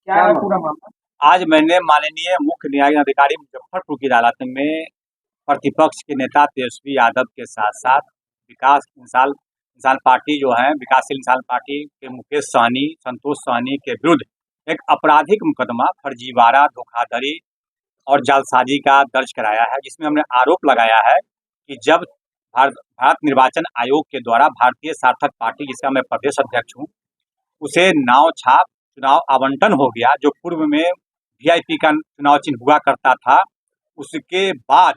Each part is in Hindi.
क्या है पूरा मामला? आज मैंने माननीय मुख्य न्यायिक अधिकारी मुजफ्फरपुर की अदालत में प्रतिपक्ष के नेता तेजस्वी यादव के साथ साथ विकास इंसान इंसान पार्टी जो है विकासशील इंसान पार्टी के मुकेश सहनी, संतोष सहनी के विरुद्ध एक आपराधिक मुकदमा फर्जीवाड़ा, धोखाधड़ी और जालसाजी का दर्ज कराया है, जिसमें हमने आरोप लगाया है कि जब भारत निर्वाचन आयोग के द्वारा भारतीय सार्थक पार्टी, जिसका मैं प्रदेश अध्यक्ष हूँ, उसे नाव छाप चुनाव आवंटन हो गया, जो पूर्व में वीआईपी का चुनाव चिन्ह हुआ करता था। उसके बाद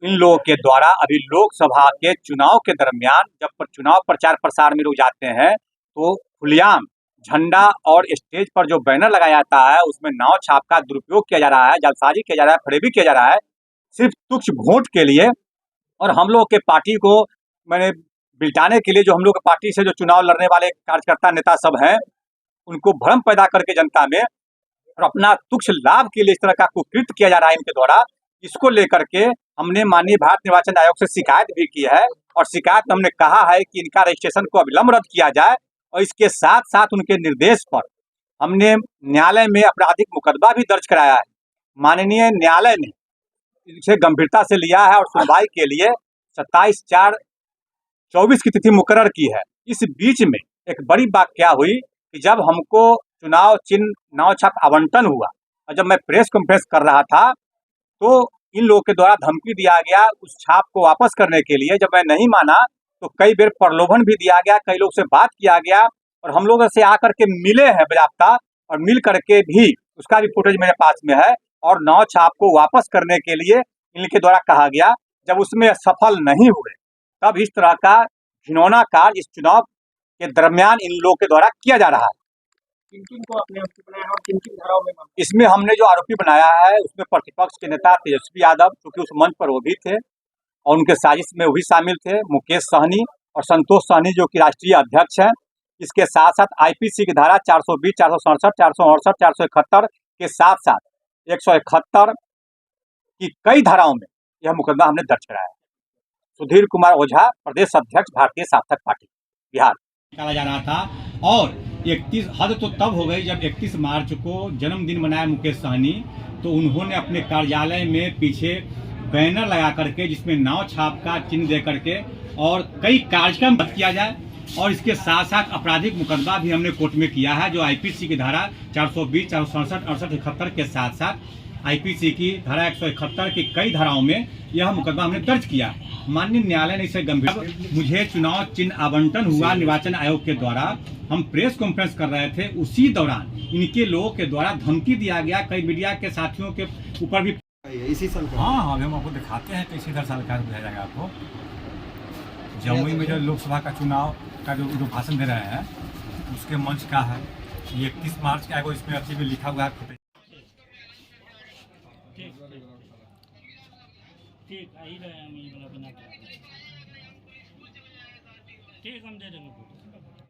इन लोगों के द्वारा अभी लोकसभा के चुनाव के दरमियान जब चुनाव प्रचार प्रसार में लोग जाते हैं तो खुलेआम झंडा और स्टेज पर जो बैनर लगाया जाता है उसमें नाव छाप का दुरुपयोग किया जा रहा है, जालसाजी किया जा रहा है, फरेबी किया जा रहा है, सिर्फ तुच्छ वोट के लिए। और हम लोग के पार्टी को मैंने बिल्टाने के लिए, जो हम लोग के पार्टी से जो चुनाव लड़ने वाले कार्यकर्ता नेता सब हैं, उनको भ्रम पैदा करके जनता में और अपना तुच्छ लाभ के लिए इस तरह का कुकृत्य किया जा रहा है इनके द्वारा। इसको लेकर के हमने माननीय भारत निर्वाचन आयोग से शिकायत भी की है और शिकायत में हमने कहा है कि इनका रजिस्ट्रेशन को अविलंब रद्द किया जाए और इसके साथ साथ उनके निर्देश पर हमने न्यायालय में आपराधिक मुकदमा भी दर्ज कराया है। माननीय न्यायालय ने इसे गंभीरता से लिया है और सुनवाई के लिए 27/4/24 की तिथि मुकर्रर की है। इस बीच में एक बड़ी बात क्या हुई कि जब हमको चुनाव चिन्ह नाव छाप आवंटन हुआ और जब मैं प्रेस कॉन्फ्रेंस कर रहा था तो इन लोगों के द्वारा धमकी दिया गया उस छाप को वापस करने के लिए। जब मैं नहीं माना तो कई बार प्रलोभन भी दिया गया, कई लोग से बात किया गया और हम लोग से आकर के मिले हैं बाज़ाब्ता, और मिल करके भी उसका भी फुटेज मेरे पास में है। और नाव छाप को वापस करने के लिए इनके द्वारा कहा गया, जब उसमें सफल नहीं हुए तब इस तरह का घिनौना कार्य इस चुनाव के दरमियान इन लोगों के द्वारा किया जा रहा है। किन-किन को अपने आरोपी बनाया और किन-किन धाराओं में? इसमें हमने जो आरोपी बनाया है उसमें प्रतिपक्ष के नेता तेजस्वी यादव, क्योंकि उस मंच पर वो भी थे और उनके साजिश में वो भी शामिल थे, मुकेश सहनी और संतोष सहनी जो कि राष्ट्रीय अध्यक्ष हैं। इसके साथ साथ आईपीसी की धारा 420, 467, 468, 471 के साथ साथ 171 की कई धाराओं में यह मुकदमा हमने दर्ज कराया है। सुधीर कुमार ओझा, प्रदेश अध्यक्ष भारतीय सार्थक पार्टी बिहार। निकाला जा रहा था और 31 हद तो तब हो गई जब 31 मार्च को जन्मदिन मनाया मुकेश सहनी, तो उन्होंने अपने कार्यालय में पीछे बैनर लगा करके जिसमें नाव छाप का चिन्ह दे करके और कई कार्यक्रम किया जाए और इसके साथ साथ आपराधिक मुकदमा भी हमने कोर्ट में किया है, जो आईपीसी की धारा 420, 467, 68, 71 के साथ साथ आईपीसी की धारा 171 की कई धाराओं में यह मुकदमा हमने दर्ज किया है। माननीय न्यायालय ने इसे गंभीर, मुझे चुनाव चिन्ह आवंटन हुआ निर्वाचन आयोग के द्वारा, हम प्रेस कॉन्फ्रेंस कर रहे थे, उसी दौरान इनके लोगों के द्वारा धमकी दिया गया, कई मीडिया के साथियों के ऊपर भी। इसी साल हाँ, हम आपको दिखाते हैं तो इसी साल का दिखाया जाएगा आपको। जमुई में जो लोकसभा का चुनाव का जो भाषण दे रहे हैं उसके मंच का है, ये 31 मार्च का है, इसमें अच्छी भी लिखा हुआ है। ठीक आ ही रहे हैं हम ये वाला बना के। ठीक, हम दे देंगे।